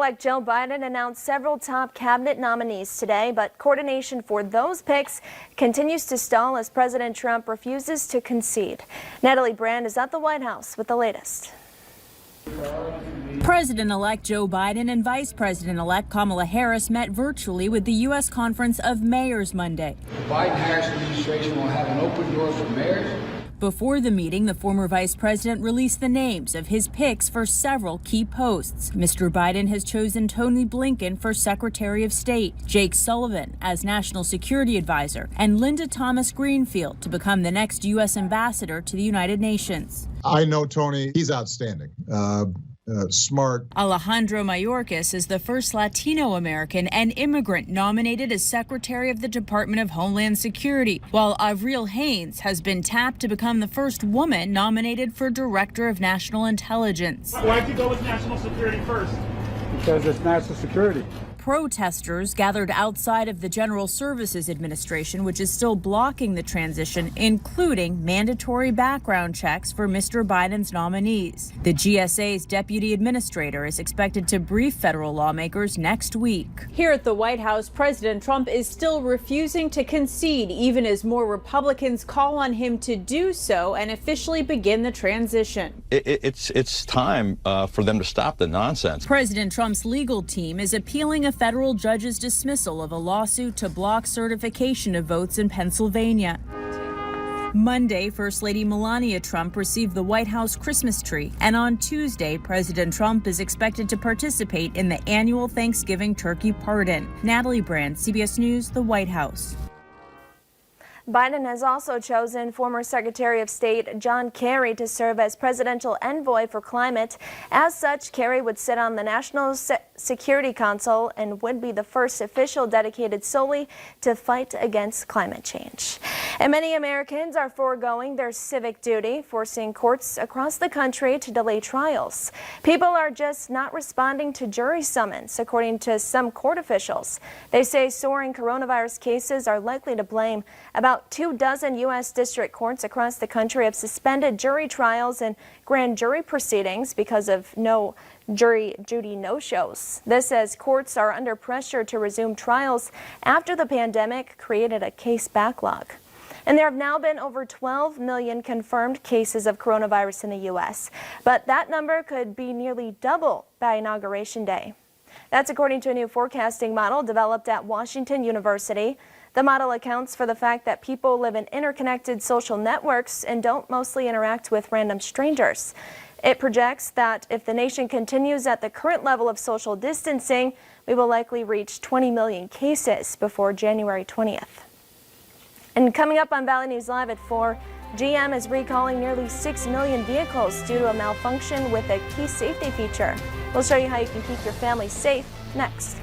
President-elect Joe Biden announced several top cabinet nominees today, but coordination for those picks continues to stall as President Trump refuses to concede. Natalie Brand is at the White House with the latest. President-elect Joe Biden and Vice President-elect Kamala Harris met virtually with the U.S. Conference of Mayors Monday. The Biden-Harris administration will have an open door for mayors. Before the meeting, the former vice president released the names of his picks for several key posts. Mr. Biden has chosen Tony Blinken for Secretary of State, Jake Sullivan as National Security Advisor, and Linda Thomas Greenfield to become the next U.S. ambassador to the United Nations. I know Tony. He's outstanding. Smart. Alejandro Mayorkas is the first Latino American and immigrant nominated as Secretary of the Department of Homeland Security, while Avril Haines has been tapped to become the first woman nominated for Director of National Intelligence. Why'd you go with national security first? Because it's national security. Protesters gathered outside of the General Services Administration, which is still blocking the transition, including mandatory background checks for Mr. Biden's nominees. The GSA's deputy administrator is expected to brief federal lawmakers next week. Here at the White House, President Trump is still refusing to concede, even as more Republicans call on him to do so and officially begin the transition. It's time for them to stop the nonsense. President Trump's legal team is appealing a federal judge's dismissal of a lawsuit to block certification of votes in Pennsylvania. Monday, First Lady Melania Trump received the White House Christmas tree, and on Tuesday, President Trump is expected to participate in the annual Thanksgiving turkey pardon. Natalie Brand, CBS News, the White House. Biden has also chosen former Secretary of State John Kerry to serve as presidential envoy for climate. As such, Kerry would sit on the National Security Council and would be the first official dedicated solely to fight against climate change. And many Americans are foregoing their civic duty, forcing courts across the country to delay trials. People are just not responding to jury summons, according to some court officials. They say soaring coronavirus cases are likely to blame. About 24 U.S. district courts across the country have suspended jury trials and grand jury proceedings because of no jury duty no-shows. This as courts are under pressure to resume trials after the pandemic created a case backlog. And there have now been over 12 million confirmed cases of coronavirus in the U.S., but that number could be nearly double by Inauguration Day. That's according to a new forecasting model developed at Washington University. The model accounts for the fact that people live in interconnected social networks and don't mostly interact with random strangers. It projects that if the nation continues at the current level of social distancing, we will likely reach 20 million cases before January 20th. And coming up on Valley News Live at 4, GM is recalling nearly 6 million vehicles due to a malfunction with a key safety feature. We'll show you how you can keep your family safe next.